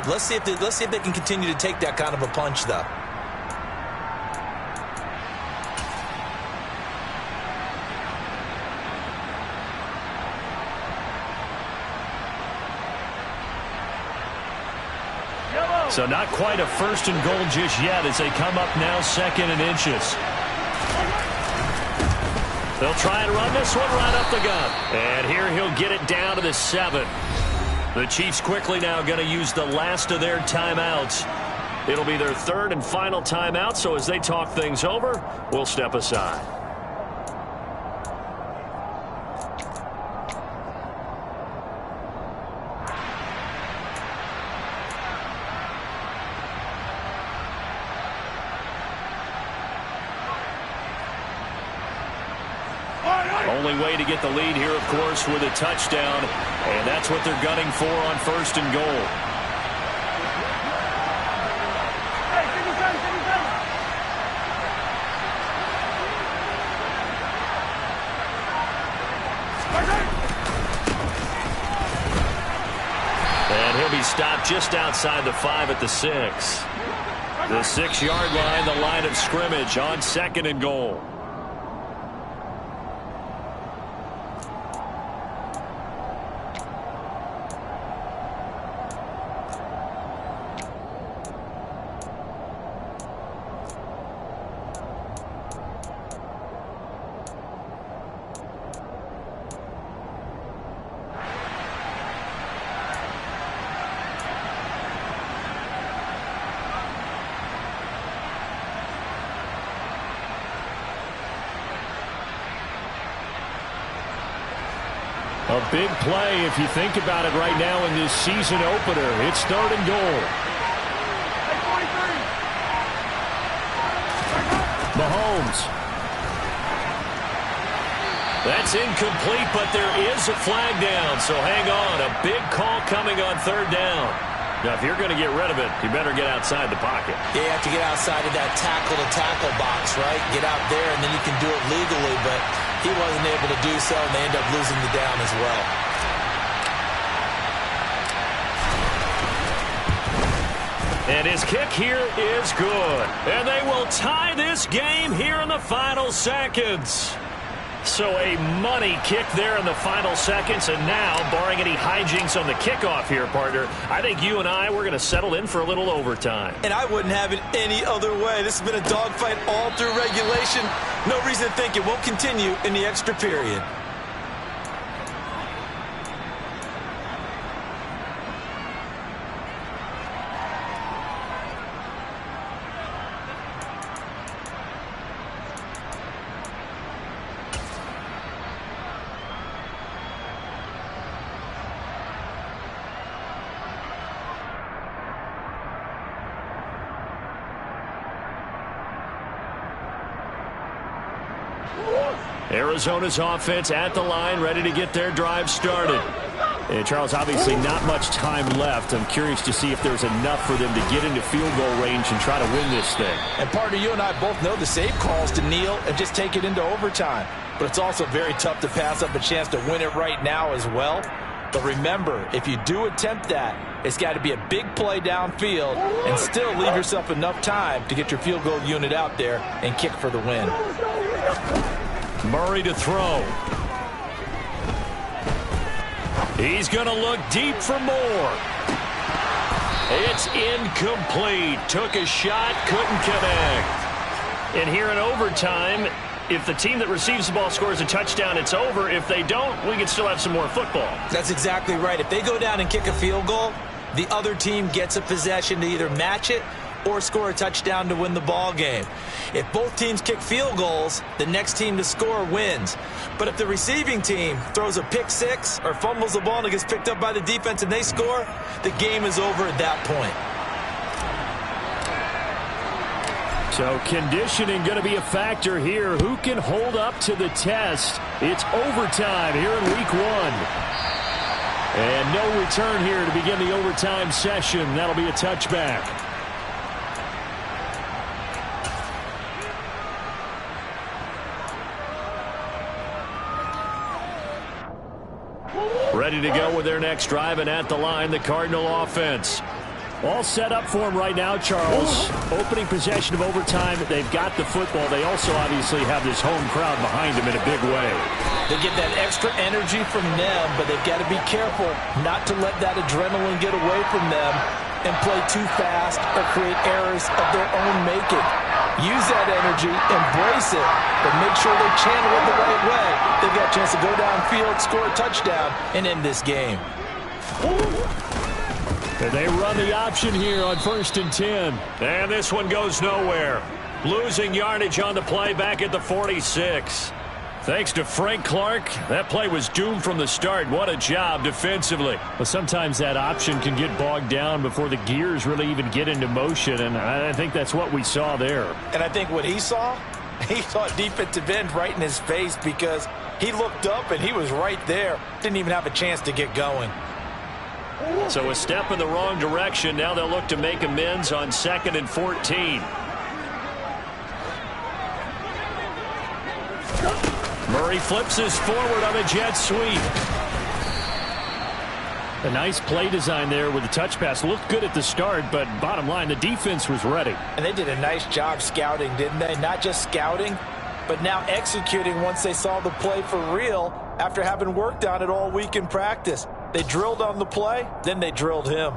Let's see if they can continue to take that kind of a punch, though. So not quite a first and goal just yet as they come up now 2nd and inches. They'll try and run this one right up the gut. And here he'll get it down to the 7. The Chiefs quickly now going to use the last of their timeouts. It'll be their 3rd and final timeout, so as they talk things over, we'll step aside. Only way to get the lead here, of course, with a touchdown, and that's what they're gunning for on 1st and goal. And he'll be stopped just outside the 5 at the 6. The 6-yard line, the line of scrimmage on 2nd and goal. A big play if you think about it right now in this season opener. It's 3rd and goal. Mahomes. That's incomplete, but there is a flag down, so hang on. A big call coming on 3rd down. Now, if you're going to get rid of it, you better get outside the pocket. Yeah, you have to get outside of that tackle-to-tackle box, right? Get out there, and then you can do it legally, but he wasn't able to do so, and they end up losing the down as well. And his kick here is good. And they will tie this game here in the final seconds. So a money kick there in the final seconds. And now, barring any hijinks on the kickoff here, partner, I think you and we're going to settle in for a little overtime. And I wouldn't have it any other way. This has been a dogfight all through regulation. No reason to think it won't continue in the extra period. Arizona's offense at the line, ready to get their drive started. And Charles, obviously not much time left. I'm curious to see if there's enough for them to get into field goal range and try to win this thing. And partner, you and I both know the safe calls to kneel and just take it into overtime. But it's also very tough to pass up a chance to win it right now as well. But remember, if you do attempt that, it's got to be a big play downfield and still leave yourself enough time to get your field goal unit out there and kick for the win. Murray to throw. He's going to look deep for more. It's incomplete. Took a shot, couldn't connect. And here in overtime, if the team that receives the ball scores a touchdown, it's over. If they don't, we can still have some more football. That's exactly right. If they go down and kick a field goal, the other team gets a possession to either match it or score a touchdown to win the ball game. If both teams kick field goals, the next team to score wins. But if the receiving team throws a pick six or fumbles the ball and it gets picked up by the defense and they score, the game is over at that point. So conditioning going to be a factor here. Who can hold up to the test? It's overtime here in week 1. And no return here to begin the overtime session. That'll be a touchback. Ready to go with their next drive, and at the line, the Cardinal offense. All set up for them right now, Charles. Opening possession of overtime. They've got the football. They also obviously have this home crowd behind them in a big way. They get that extra energy from them, but they've got to be careful not to let that adrenaline get away from them and play too fast or create errors of their own making. Use that energy, embrace it, but make sure they channel it the right way. They've got a chance to go downfield, score a touchdown, and end this game. And they run the option here on 1st and 10. And this one goes nowhere. Losing yardage on the play back at the 46. Thanks to Frank Clark, that play was doomed from the start. What a job defensively. Well, sometimes that option can get bogged down before the gears really even get into motion, and I think that's what we saw there. And I think what he saw defensive end right in his face, because he looked up and he was right there. Didn't even have a chance to get going. So a step in the wrong direction. Now they'll look to make amends on 2nd and 14. Murray flips this forward on a jet sweep. A nice play design there with the touch pass. Looked good at the start, but bottom line, the defense was ready. And they did a nice job scouting, didn't they? Not just scouting, but now executing once they saw the play for real after having worked on it all week in practice. They drilled on the play, then they drilled him.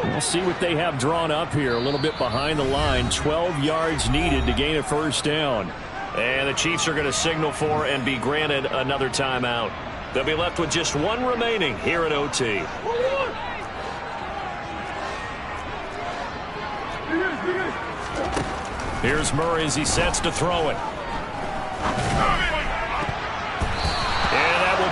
We'll see what they have drawn up here. A little bit behind the line. 12 yards needed to gain a first down. And the Chiefs are going to signal for and be granted another timeout. They'll be left with just one remaining here at OT. Here's Murray as he sets to throw it.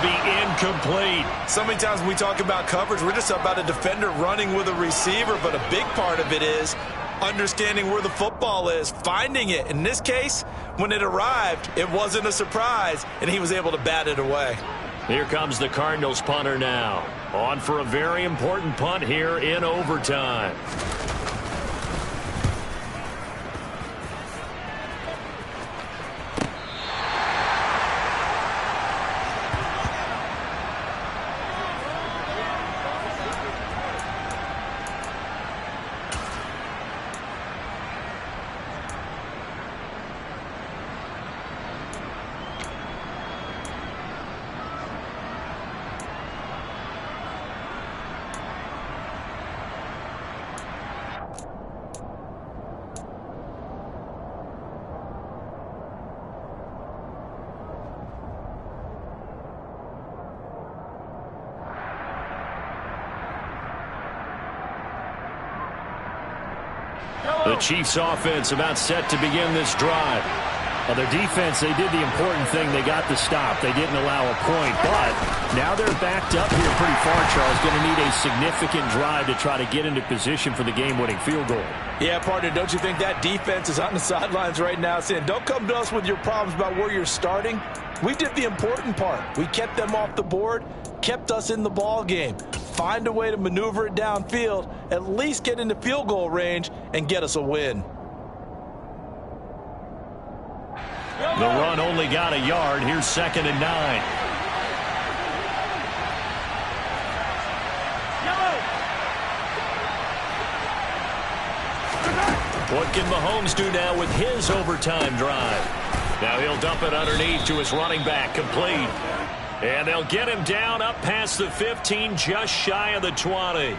Be incomplete. So many times when we talk about coverage, we're just about a defender running with a receiver, but a big part of it is understanding where the football is, finding it. In this case, when it arrived, it wasn't a surprise, and he was able to bat it away. Here comes the Cardinals punter now. On for a very important punt here in overtime. The Chiefs offense about set to begin this drive. Well, their defense, they did the important thing. They got the stop. They didn't allow a point, but now they're backed up here pretty far, Charles. Going to need a significant drive to try to get into position for the game-winning field goal. Yeah, partner, don't you think that defense is on the sidelines right now saying, don't come to us with your problems about where you're starting. We did the important part. We kept them off the board, kept us in the ball game. Find a way to maneuver it downfield, at least get into field goal range, and get us a win. The run only got a yard. Here's 2nd and 9. What can Mahomes do now with his overtime drive? Now he'll dump it underneath to his running back, complete. And they'll get him down up past the 15, just shy of the 20.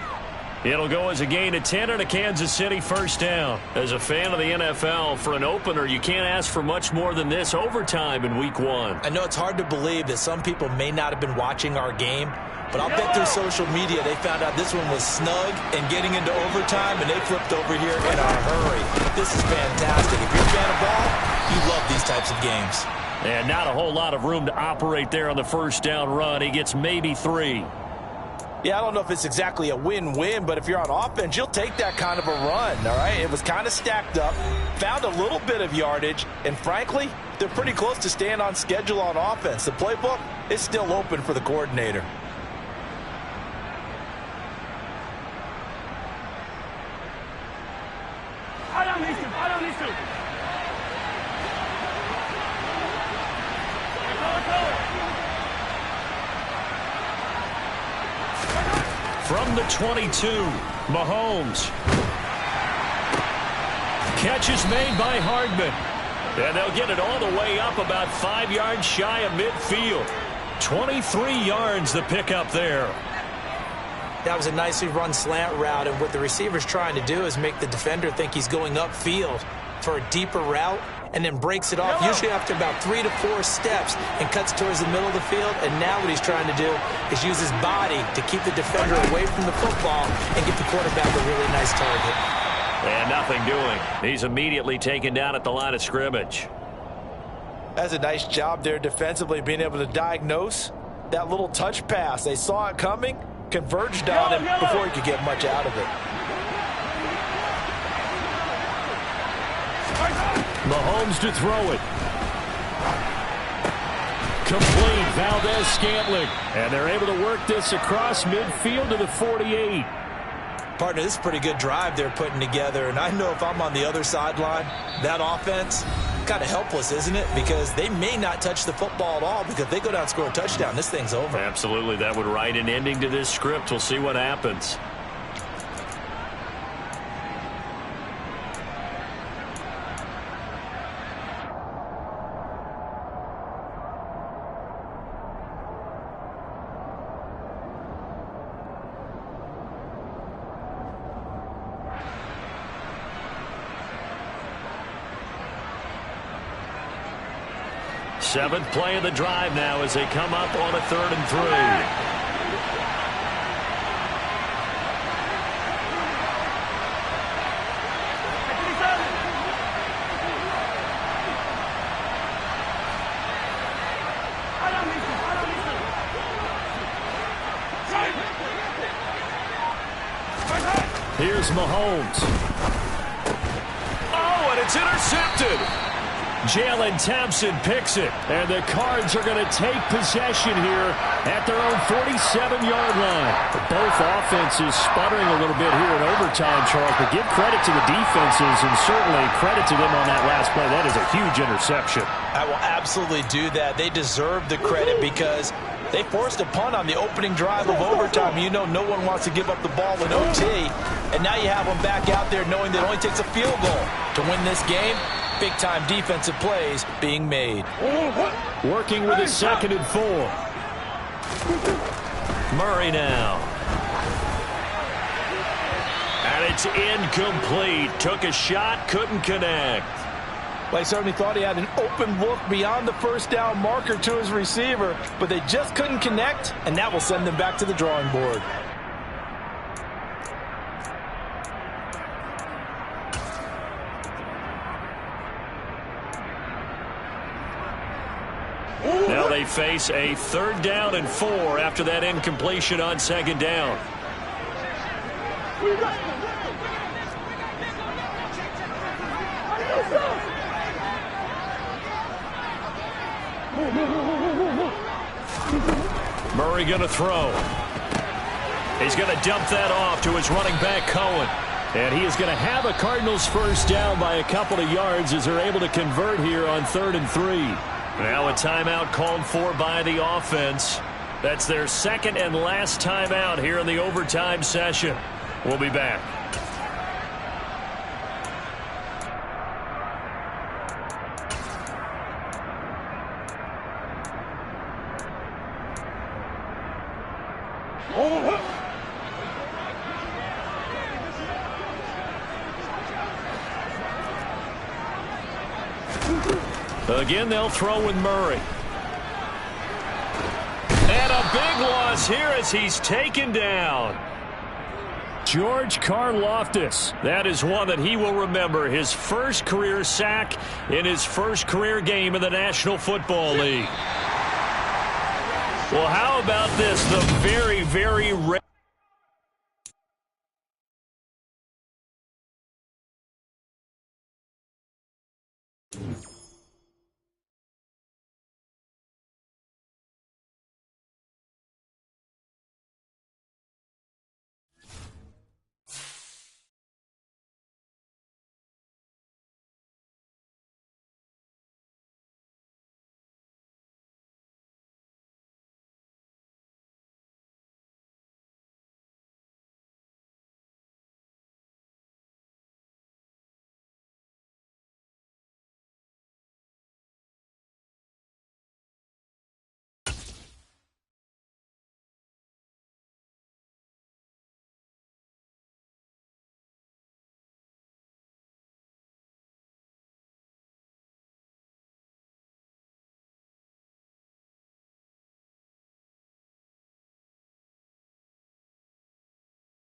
It'll go as a gain of 10 and a Kansas City first down. As a fan of the NFL, for an opener, you can't ask for much more than this overtime in Week 1. I know it's hard to believe that some people may not have been watching our game, but I'll bet through social media they found out this one was snug and getting into overtime, and they flipped over here in a hurry. This is fantastic. If you're a fan of ball, you love these types of games. And not a whole lot of room to operate there on the first down run. He gets maybe 3. Yeah, I don't know if it's exactly a win-win, but if you're on offense, you'll take that kind of a run, all right? It was kind of stacked up, found a little bit of yardage, and frankly, they're pretty close to staying on schedule on offense. The playbook is still open for the coordinator. From the 22, Mahomes. Catch is made by Hardman. And they'll get it all the way up about 5 yards shy of midfield. 23 yards the pickup there. That was a nicely run slant route, and what the receiver's trying to do is make the defender think he's going upfield for a deeper route, and then breaks it off, usually after about 3 to 4 steps, and cuts towards the middle of the field. And now what he's trying to do is use his body to keep the defender away from the football and get the quarterback a really nice target. And nothing doing. He's immediately taken down at the line of scrimmage. That's a nice job there defensively, being able to diagnose that little touch pass. They saw it coming, converged on him before he could get much out of it. Mahomes to throw it. Complete. Valdez-Scantling. And they're able to work this across midfield to the 48. Partner, this is a pretty good drive they're putting together. And I know if I'm on the other sideline, that offense, kind of helpless, isn't it? Because they may not touch the football at all, because if they go down and score a touchdown, this thing's over. Absolutely. That would write an ending to this script. We'll see what happens. Seventh play of the drive now as they come up on a 3rd and 3. Here's Mahomes. Oh, and it's intercepted. Jalen Thompson picks it. And the Cards are going to take possession here at their own 47-yard line. Both offenses sputtering a little bit here in overtime, Charles, but give credit to the defenses and certainly credit to them on that last play. That is a huge interception. I will absolutely do that. They deserve the credit because they forced a punt on the opening drive of overtime. You know no one wants to give up the ball in OT. And now you have them back out there knowing that it only takes a field goal to win this game. Big-time defensive plays being made. Working with a 2nd and 4. Murray now. And it's incomplete. Took a shot, couldn't connect. Well, he certainly thought he had an open look beyond the first down marker to his receiver, but they just couldn't connect, and that will send them back to the drawing board. Now they face a 3rd down and 4 after that incompletion on 2nd down. Murray going to throw. He's going to dump that off to his running back, Cohen. And he is going to have a Cardinals 1st down by a couple of yards as they're able to convert here on 3rd and 3. Now a timeout called for by the offense. That's their 2nd and last timeout here in the overtime session. We'll be back. Again, they'll throw with Murray. And a big loss here as he's taken down. George Karlaftis. That is one that he will remember. His first career sack in his first career game in the National Football League. Well, how about this? The very, very rare.